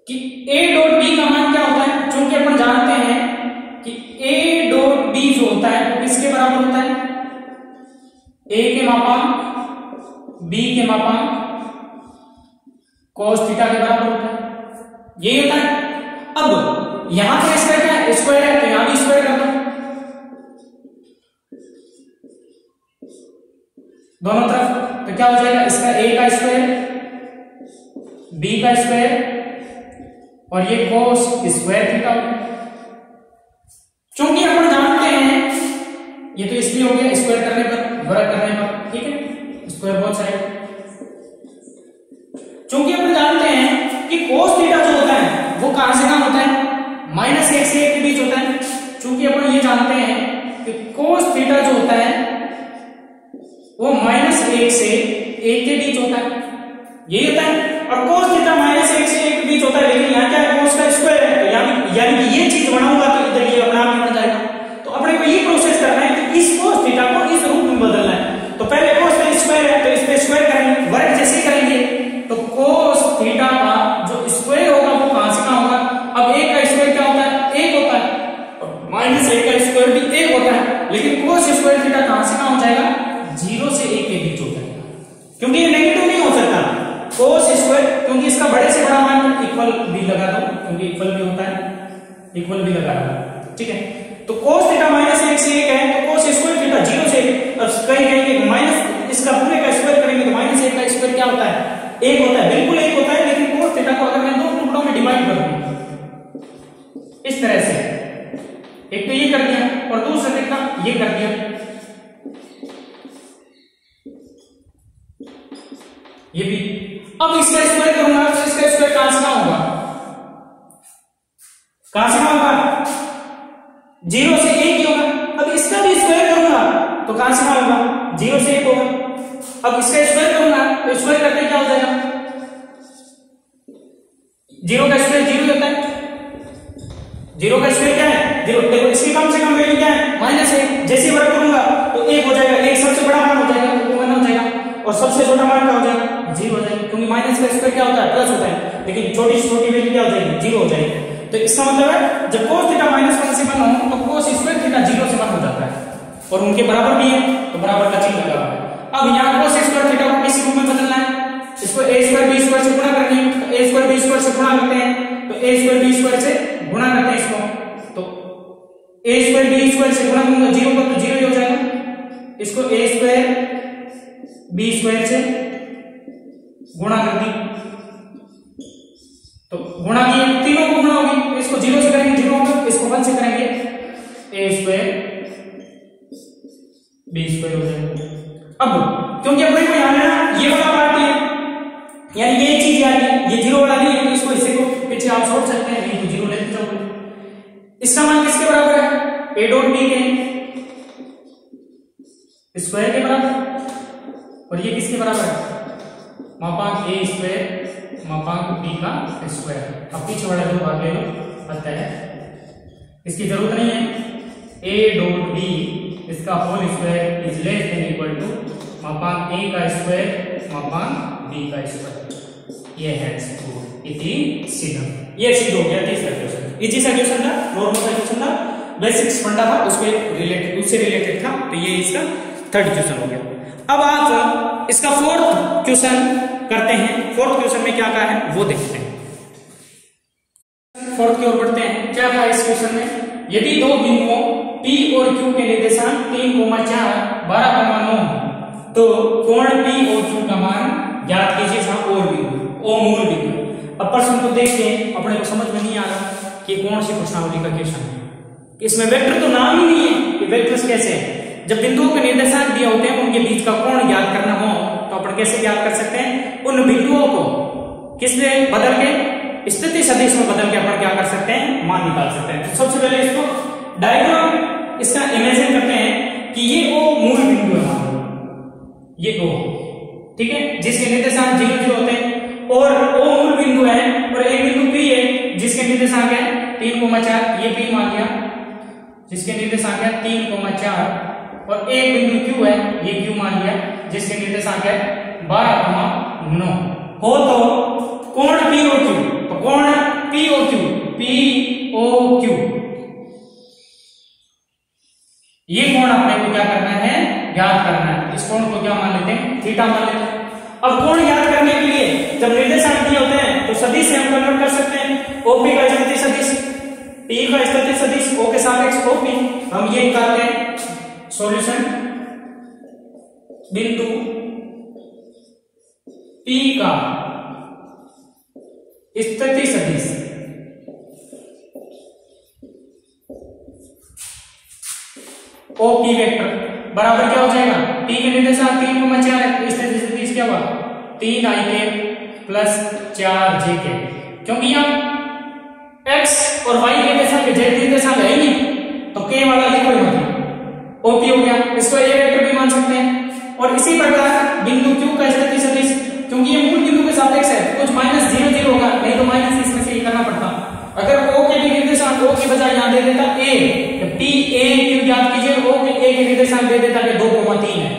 [SPEAKER 1] कि ए डॉट बी का मान क्या होता है, चूंकि अपन जानते हैं कि ए डॉट बी जो होता है वो किसके बराबर होता है, ए के मापांक बी के मापांक cos थीटा के बराबर होता है, यही होता है। अब यहां पर इसका क्या है स्क्वायर है, तो यहां भी स्क्वायर कर दो दोनों तरफ, तो क्या हो जाएगा इसका a का स्क्वायर b का स्क्वायर और ये cos स्क्वायर थीटा हो गया। चूंकि अपन जानते हैं ये तो इसलिए हो गया स्क्वायर करने पर, वर्ग करने पर, ठीक है, स्क्वायर बोथ साइड। चूंकि अपन जानते हैं कि cos थीटा जो होता है वो कहां से कहां होता है, -1 से 1 के बीच होता है। चूंकि अपन ये जानते हैं कि cos थीटा जो होता है वो -1 से 1 के बीच होता है, यही होता है। और cos थीटा -1 से 1 के बीच होता है, लेकिन यहाँ क्या है cos का स्क्वायर है, तो यानी कि ये चीज बनाऊंगा तो इधर ये अपने आप ही बन जाएगा। तो अपने को ये प्रोसेस करना है कि इस cos थीटा को इस रूप में बदलना है। तो पहले cos का स्क्वायर है तो इस पे स्क्वायर करेंगे, वर्ग जैसे करेंगे तो cos थीटा का जो स्क्वायर होगा वो कहां से कहां होगा, इक्वल भी लगा दो, क्योंकि इक्वल भी होता है, इक्वल भी लगा दो, ठीक है। तो cos थीटा माइनस 1 से 1 है, तो cos स्क्वायर थीटा 0 से, अब कहीं कहेंगे माइनस इसका पूरे का स्क्वायर करेंगे तो माइनस 1 का स्क्वायर क्या होता है, 1 होता है, बिल्कुल 1 होता है। लेकिन cos थीटा को अगर मैं दो टुकड़ों में डिवाइड कर दूं इस तरह से, एक तो ये कर दिया और दूसरा देखना ये कर दिया, ये भी। अब इसका स्क्वायर करूंगा तो इसका स्क्वायर कहां से होगा, कहां से होगा, 0 से 1 ही होगा। अब इसका भी स्क्वायर करूंगा तो कहां से होगा, 0 से 1 होगा। अब इसका स्क्वायर करूंगा तो स्क्वायर करके क्या हो जाएगा, 0 का स्क्वायर 0 होता है, 0 का स्क्वायर क्या है 0। देखो इसकी कम से कम वैल्यू क्या है -1, जैसे वर्ग करूंगा तो 1 हो जाएगा, 1 सबसे बड़ा मान हो जाएगा तो 1 हो जाएगा, और सबसे छोटा मान क्या हो जाएगा 0 हो जाएगा, क्योंकि माइनस का स्क्वायर क्या होता है प्लस होता है, लेकिन छोटी से छोटी वैल्यू क्या हो जाएगी 0 हो जाएगी। तो इसका मतलब है जब cos थीटा -1 से 1 हो तो cos स्क्वायर थीटा 0 से 1 हो जाता है, और उनके बराबर भी है तो बराबर का चिन्ह लगा है। अब यहाँ cos स्क्वायर थीटा को किस रूप में बदलना है, इसको a स्क्वायर b स्क्वायर से गुणा करनी है, तो a स्क्वायर b स्क्वायर से गुणा करते हैं, तो a स्क्वायर b स्क्वायर से गुणा करते हैं इसको, तो a स्क्वायर b स्क्वायर से गुणा करूंगा 0 का तो 0 ही हो जाएगा, इसको a स्क्वायर b स्क्वायर से गुणा कर दी, तो गुणा किए तीनों को गुणा होगी, तो इसको 0 से करेंगे 0 होगा, इसको 1 से करेंगे a स्क्वायर b स्क्वायर हो जाएगा। अब क्योंकि अपने को यहां ना ये वाला पार्ट है, यानी ये चीज यानी ये 0 वाला नहीं है, तो इसको इसे को पीछे आप छोड़ सकते हैं, नहीं तो 0 लेते जाओगे। इसका मान किसके बराबर है, a डॉट b के स्क्वायर के बराबर, और ये किसके बराबर है मापांक a स्क्वायर मापांक b का स्क्वायर। अब पीछे वाला जो भाग ले लो पता है, इसकी जरूरत नहीं है। a डॉट b इसका whole square is less than equal to मापांक a का स्क्वायर मापांक b का स्क्वायर। ये है इति सिद्ध, ये सिद्ध हो गया तीसरा क्वेश्चन। इजी सा क्वेश्चन था, नॉर्मल सा क्वेश्चन था, बेसिक्स फंडा था, उससे रिलेटेड था, तो ये इसका थर्ड क्वेश्चन हो गया। अब आप इसका फोर्थ क्वेश्चन करते हैं। फोर्थ क्वेश्चन में क्या कहा है वो देखते हैं, फोर्थ की ओर बढ़ते हैं। क्या कहा इस क्वेश्चन में, यदि दो बिंदुओं P और Q के निर्देशांक 3,4 12,9 तो कोण P और Q का मान ज्ञात कीजिए। और बिंदु ओ मूल बिंदु। अब प्रश्न को देखते हैं, अपने को समझ में नहीं आ रहा कि कौन सी प्रश्नावली का क्वेश्चन है, इसमें वेक्टर तो नाम ही नहीं है कि वेक्टर्स कैसे है। जब बिंदुओं के निर्देशांक दिए होते हैं उनके बीच का कोण ज्ञात करना हो तो अपन कैसे ज्ञात कर सकते हैं, उन बिंदुओं को किससे बदल के स्थिति सदिश में बदल के अपन क्या कर सकते हैं, मान निकाल सकते हैं। तो सबसे पहले इसको डायग्राम इसका इमेजिन करते हैं कि ये ओ मूल बिंदु है, ये ओ, ठीक है, जिसके निर्देशांक 0 0 होते हैं, और ओ मूल बिंदु है, और एक बिंदु P है जिसके निर्देशांक है 3,4, ये P मान लिया जिसके निर्देशांक है 3,4, और एक बिंदु Q है, ये Q मान लिया जिसके निर्देशांक है 12,9 हो। तो कोण P और Q, तो कोण P और Q, P O Q, ये कोण अपने को क्या करना है, ज्ञात करना है। इस कोण को क्या मान लेते हैं, थीटा मान लेते हैं। अब कोण ज्ञात करने के लिए जब निर्देशांक दिए होते हैं तो सदिश से हम कन्वर्ट कर सकते हैं। OP का स्थिति सदिश, P का स्थिति सदिश, O के सापेक्ष OP, हम ये निकालते हैं सॉल्यूशन। बिंदु P का स्थिति सदिश OP वेक्टर बराबर क्या हो जाएगा, P के निर्देशांक 3,4 है, स्थिति सदिश क्या हुआ 3i प्लस 4j, क्योंकि यहाँ x और y के निर्देशांक z निर्देशांक है ही नहीं, तो k वाला लिखो मत, OP हो गया, इसको ये वेक्टर भी मान सकते हैं। और इसी प्रकार बिंदु Q का स्थिति सदिश, क्योंकि ये मूल बिंदु के सापेक्ष है, कुछ -0 0 होगा, नहीं तो माइनस इसमें से ही करना पड़ता। अगर O के भी निर्देशांक O के बजाय यहाँ दे देता A, तो P A Q ज्ञात कीजिए, O के A के निर्देशांक दे देता कि 2,3 है,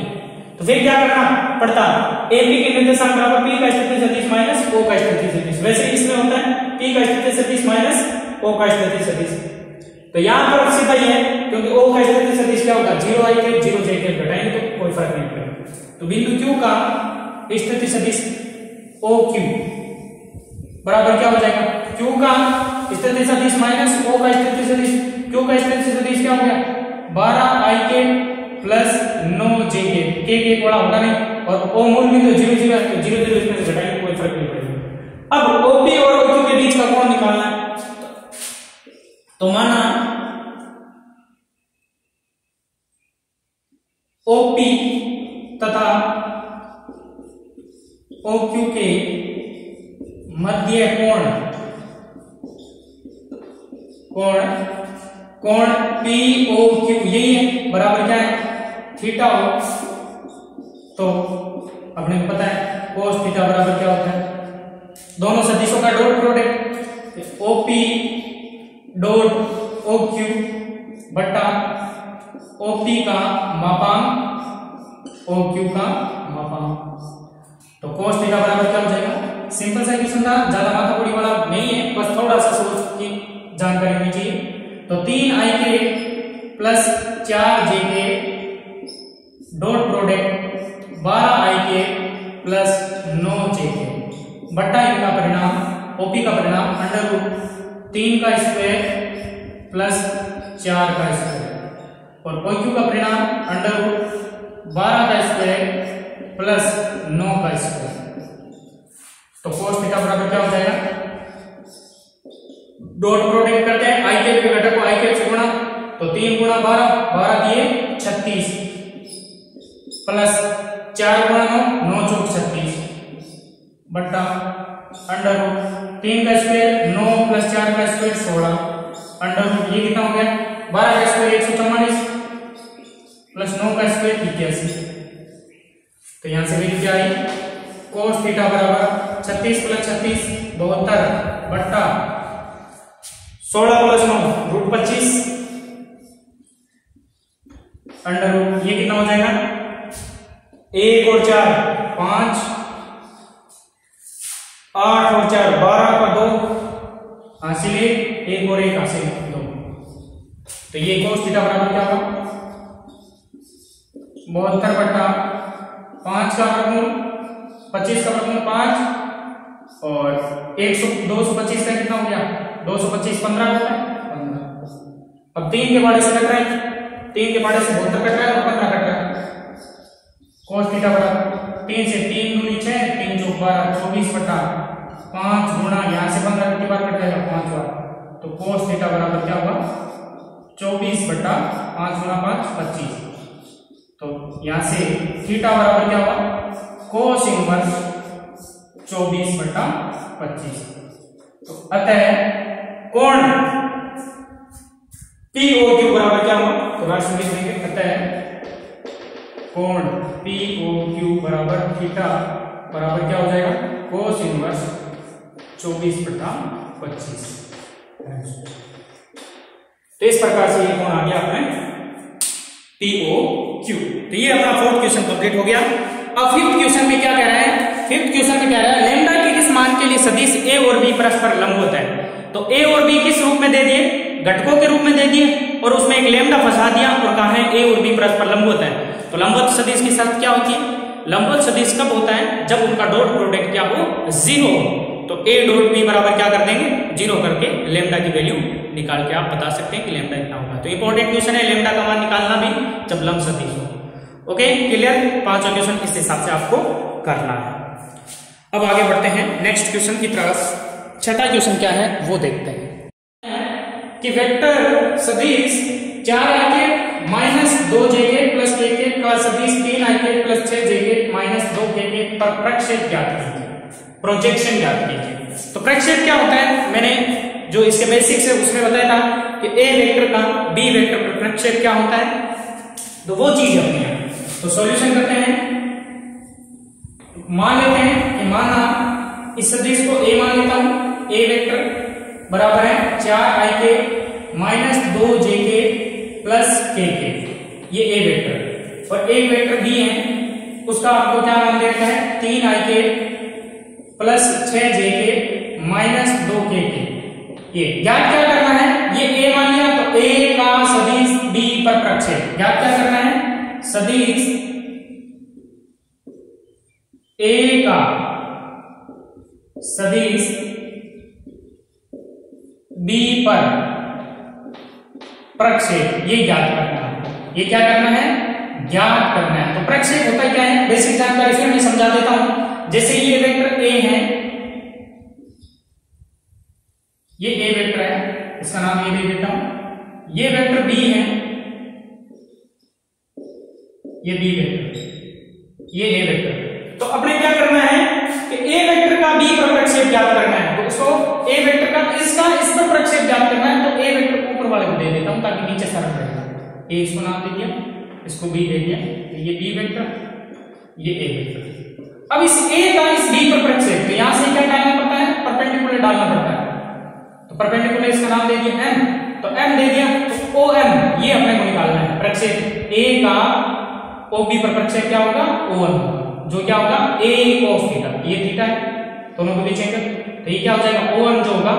[SPEAKER 1] तो फिर क्या करना पड़ता, AP के निर्देशांक बराबर P का स्थिति सदिश माइनस O का स्थिति सदिश। वैसे इसमें होता है P का स्थिति सदिश माइनस O का स्थिति सदिश। तो यहाँ पर सीधा ही है, क्योंकि O का स्थिति सदिश क्या होगा 0i 0j घटाएंगे तो कोई फर्क नहीं पड़ेगा। तो बिंदु Q का स्थिति सदिश OQ बराबर क्या हो जाएगा, क्यू का स्थिति सदिश माइनस ओ का स्थिति सदिश, क्यू का स्थिति सदिश क्या हो गया 12 i के प्लस 9 j के बड़ा होगा नहीं, और ओ मूल बिंदु 0 0 है तो 0 0 इसमें से घटाएंगे कोई फर्क नहीं पड़ेगा। अब OP और OQ के बीच का कोण निकालना है, तो माना OP तथा OQ के मध्य कोण POQ यही है, बराबर क्या है थीटा हो, तो अपने को पता है cos थीटा बराबर क्या होता है, दोनों सदिशों का dot product OP dot OQ बटा OP का मापांक OQ का मापांक, तो cos थीटा बराबर क्या हो जाएगा, सिंपल सा इक्वेशन था, ज्यादा माथापड़ी वाला नहीं है, बस थोड़ा सा सोच की जानकारी होनी चाहिए। तो 3i के प्लस 4j के डॉट प्रोडक्ट 12i के प्लस 9j के बट्टा इनका परिणाम OP का परिणाम अंडर रूट 3 का स्क्वायर प्लस 4 का स्क्वायर और OQ का परिणाम अंडर रूट 12 का स्क्वायर प्लस 9 का स्क्वायर। तो cos थीटा बराबर क्या हो जाएगा, डॉट प्रोडक्ट करते हैं i के घटक को i के से गुणा, तो 3 गुणा 12 दिए 36 प्लस 4 गुणा 9 चौक 36 बट्टा अंडर रूट 3 का स्क्वायर 9 प्लस 4 का स्क्वायर 16 अंडर रूट ये कितना हो गया 12 का स्क्वायर 144 प्लस 9 का स्क्वायर 81, तो यहां से वैल्यू क्या आई cos थीटा बराबर 36 प्लस 36 72 बट्टा 16 प्लस 9 रूट 25 अंडर रूट ये कितना हो जाएगा 1 और 4 5 8 और 4 12 का 2 हासिल 1 और 1 हासिल 2, तो ये cos थीटा बराबर क्या होगा 72 बट्टा 5 का वर्गमूल 25 का वर्गमूल 5 और 225 का कितना हो गया 225 15 होता है 15। अब 3 के बाड़े से कट रहा है, 3 के बाड़े से 72 कट रहा है और 15 कट रहा है, cos थीटा बराबर 3 से 3 दूनी 6 3 चौक 12 24 बटा 5 गुणा यहां से 15 कितनी बार कट जाएगा 5 बार, तो cos थीटा बराबर क्या होगा 24 बटा 5 गुणा 5 25, तो यहां से थीटा बराबर क्या होगा cos इनवर्स 24 बटा 25, तो अतः कोण POQ बराबर क्या होगा, तो राशि लिख देंगे, अतः कोण POQ बराबर थीटा बराबर क्या हो जाएगा cos इनवर्स 24 बटा 25। तो इस प्रकार से ये कोण आ गया अपने POQ। तो ये अपना फोर्थ क्वेश्चन कंप्लीट हो गया। अब फिफ्थ क्वेश्चन में क्या कह रहा है, फिफ्थ क्वेश्चन में कह रहा है लेमडा के किस मान के लिए सदिश A और B परस्पर लंबवत है, तो A और B किस रूप में दे दिए, घटकों के रूप में दे दिए और उसमें एक लेमडा फंसा दिया और कहा है A और B परस्पर लंबवत है। तो लंबवत सदिश की शर्त क्या होती है, लंबवत सदिश कब होता है जब उनका डॉट प्रोडक्ट क्या हो 0 हो, तो A डॉट B बराबर क्या कर देंगे 0 करके लेमडा की वैल्यू निकाल के आप बता सकते हैं कि लेमडा कितना होगा। तो इंपॉर्टेंट क्वेश्चन है लेमडा का मान निकालना भी जब लंब सदिश हो। ओके क्लियर, पांचवा क्वेश्चन इस हिसाब से आपको करना है। अब आगे बढ़ते हैं नेक्स्ट क्वेश्चन की तरफ। छठा क्वेश्चन क्या है वो देखते हैं कि वेक्टर सदिश 4i के माइनस 2j प्लस k का सदिश 3i के प्लस 6j माइनस 2k पर प्रक्षेप ज्ञात कीजिए, प्रोजेक्शन ज्ञात कीजिए। तो प्रक्षेप क्या होता है, मैंने जो इसके बेसिक्स है उसमें बताया था कि a वेक्टर का b वेक्टर पर प्रक्षेप क्या होता है, तो वो चीज अपनी है। तो सॉल्यूशन करते हैं, मान लेते हैं कि माना इस सदिश को a मान लेता हूं, a वेक्टर बराबर है 4i के माइनस 2j के प्लस k के, ये a वेक्टर, और एक वेक्टर b है उसका आपको क्या मान दे रखा है 3i के प्लस 6j के माइनस 2k के। ये ज्ञात क्या करना है, ये a मान लिया तो a का सदिश b पर प्रक्षेप ज्ञात क्या करना है, सदिश a का सदिश बी पर प्रक्षेप ये ज्ञात करना है। ये क्या करना है? ज्ञात करना है। तो प्रक्षेप होता क्या है, बेसिक जानकारी से मैं समझा देता हूं। जैसे ये वेक्टर ए है, ये ए वेक्टर है, इसका नाम ए दे देता हूं। ये वेक्टर बी है, ये बी वेक्टर, ये ए वेक्टर। तो अपने क्या करना है कि ए वेक्टर का बी पर प्रक्षेप ज्ञात करना है। तो इसको ए वेक्टर का इसका इस पर प्रक्षेप ज्ञात करना है। तो ए वेक्टर ऊपर वाले को दे देता हूं ताकि नीचे सरक रहेगा। ए इसको नाम दे दिया, इसको बी दे दिया। तो ये बी वेक्टर, ये ए वेक्टर। अब इस ए का इस बी पर प्रक्षेप, तो यहां से क्या डालना पड़ता है? परपेंडिकुलर डालना पड़ता है। तो परपेंडिकुलर इसका नाम दे दिया एम, तो एम दे दिया। तो ओ एम ये अपने को निकालना है प्रक्षेप। ए का ओ बी पर प्रक्षेप क्या होगा? ओ एम, जो क्या होगा? ए कोस थीटा। ये थीटा है, दोनों को लिखेंगे। तो ये क्या हो जाएगा? ओ एम जो होगा,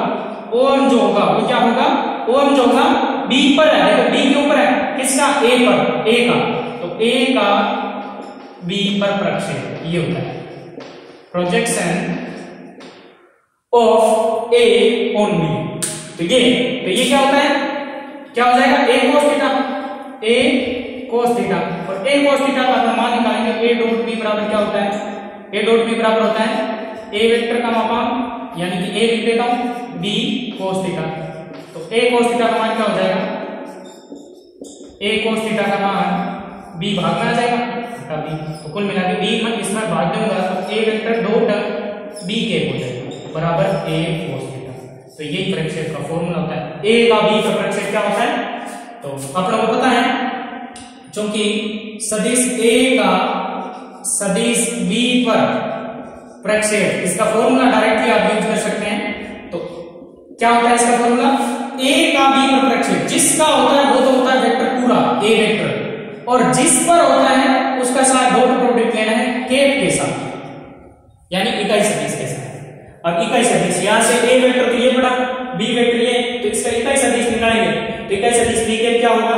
[SPEAKER 1] ओ एम जो होगा वो क्या होगा? ओ एम जो होगा बी पर है, देखो बी के ऊपर है, किसका? ए पर, ए का। तो ए का बी पर प्रक्षेप ये होता है projection of A on B. तो ये क्या होता है? क्या हो जाएगा? A cos theta, A cos theta. और ए कोस थीटा का अपन मान निकालेंगे। ए डॉट बी बराबर क्या होता है? ए डॉट बी बराबर होता है ए वेक्टर का मापांक, यानी कि ए लिख देता हूं, बी कोस थीटा। तो ए कोस थीटा का मान क्या हो जाएगा? ए कोस थीटा का मान बी भाग में आ जाएगा, थीटा बी। तो कुल मिला के बी में इसमें भाग दूंगा तो ए वेक्टर डॉट बी के हो जाएगा बराबर ए कोस थीटा। तो यही प्रक्षेप का फॉर्मूला होता है। ए का बी का प्रक्षेप क्या होता है? तो अपने को पता है, क्योंकि सदिश ए का सदिश बी पर प्रक्षेप, इसका फॉर्मूला डायरेक्टली आप यूज कर सकते हैं। तो क्या होता है इसका फॉर्मूला? ए का बी पर प्रक्षेप जिसका होता है वो तो होता है वेक्टर पूरा ए वेक्टर, और जिस पर होता है उसका साथ डॉट प्रोडक्ट लेना है केप के साथ, यानी इकाई सदिश के साथ। अब इकाई सदिश यहां से ए वेक्टर तो ये बड़ा, बी वेक्टर ये, तो इसका इकाई सदिश निकालेंगे। तो इकाई सदिश बी के क्या होगा?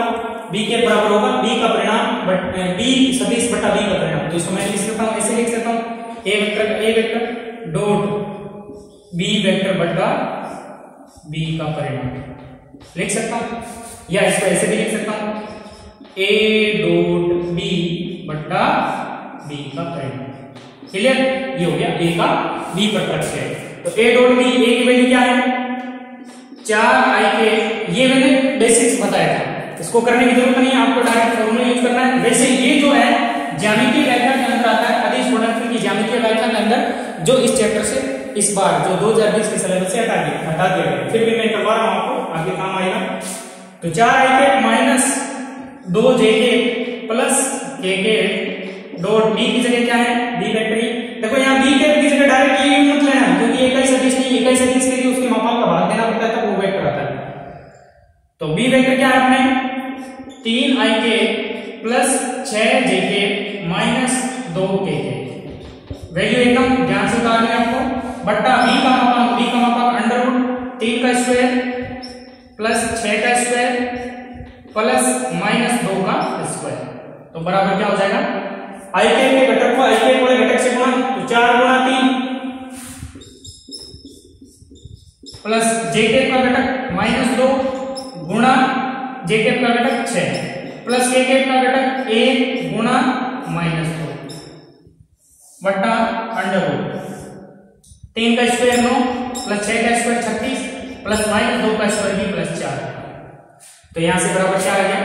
[SPEAKER 1] बी के बराबर होगा बी का परिणाम बट बी सदिश बटा बी का परिणाम। तो इसको मैं लिख सकता हूं, ऐसे लिख सकता हूं, ए वेक्टर डॉट बी वेक्टर बटा बी का परिणाम लिख सकता हूं, या इसको ऐसे भी लिख सकता हूं, ए डॉट बी बटा बी का परिणाम। क्लियर? ये हो गया ए का बी पर प्रक्षेप। तो ए डॉट बी, ए की वैल्यू क्या है? 4i के, ये मैंने बेसिक्स बताया था, इसको करने की जरूरत नहीं है, आपको डायरेक्ट फॉर्मूला यूज करना है। वैसे ये जो है ज्यामितीय व्याख्या के अंदर आता है, अदिश गुणनफल की ज्यामितीय व्याख्या के अंदर, जो इस चैप्टर से इस बार जो 2020 के सिलेबस से हटा दिया, फिर भी मैं करवा रहा हूं आपको, आगे काम आएगा। तो 4i के माइनस 2j के प्लस k के डॉट बी की जगह क्या है? B vector. देखो यहाँ बी के की जगह डायरेक्ट ये मत लेना, क्योंकि इकाई सदिश नहीं, इकाई सदिश के लिए उसके मापांक का भाग देना पड़ता है, तब वो वेक्टर आता है। तो बी वेक्टर क्या है अपने? 3i के प्लस 6j के माइनस 2k के। वैल्यू एकदम ध्यान से उतारनी है आपको, बट्टा बी का मापांक अंडर रूट 3 का स्क्वायर प्लस 6 का स्क्वायर प्लस माइनस 2 का स्क्वायर। तो बराबर क्या हो जाएगा? आई के घटक को आई के गुणे घटक से गुणा, तो 4 गुणा 3 प्लस जे के का घटक माइनस 2 गुणा जे के का घटक 6 प्लस के का घटक 1 गुणा माइनस 2 बटा अंडर रूट 3 का स्क्वायर 9 प्लस 6 का स्क्वायर 36 प्लस माइनस 2 का स्क्वायर भी प्लस 4। तो यहां से बराबर क्या आ गया?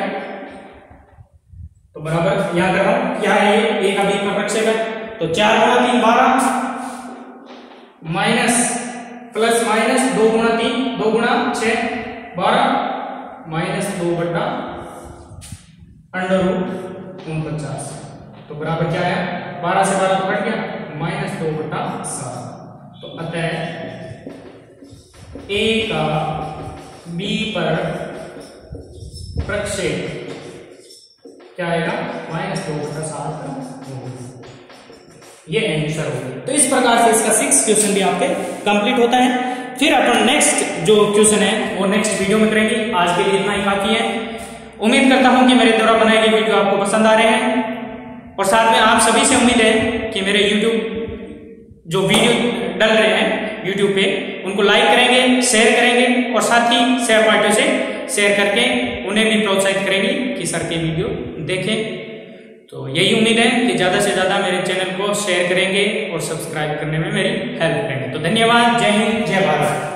[SPEAKER 1] तो बराबर यहां कर रहा हूं क्या है? ये ए का बी का प्रक्षेप है। तो 4 गुणा 3 12 माइनस प्लस माइनस 2 गुणा 3 2 गुणा 6 12 माइनस 2 बटा अंडर रूट 49। तो बराबर क्या है? 12 से 12 कट गया, माइनस 2 बटा 7। तो अतः ए का बी पर प्रक्षेप क्या आएगा? माइनस 2 बटा 7। ये आंसर हो गया। तो इस प्रकार से इसका 6 क्वेश्चन भी आपके कंप्लीट होता है। फिर अपन नेक्स्ट जो क्वेश्चन है वो नेक्स्ट वीडियो में करेंगे। आज के लिए इतना ही काफी है। उम्मीद करता हूं कि मेरे द्वारा बनाए गए वीडियो आपको पसंद आ रहे हैं, और साथ में आप सभी से उम्मीद है कि मेरे YouTube जो वीडियो डल रहे हैं YouTube पे उनको लाइक करेंगे, शेयर करेंगे और साथ ही सहपाठियों से शेयर करके उन्हें भी प्रोत्साहित करेंगे कि सर के वीडियो देखें। तो यही उम्मीद है कि ज़्यादा से ज़्यादा मेरे चैनल को शेयर करेंगे और सब्सक्राइब करने में मेरी हेल्प करेंगे। तो धन्यवाद। जय हिंद, जय भारत।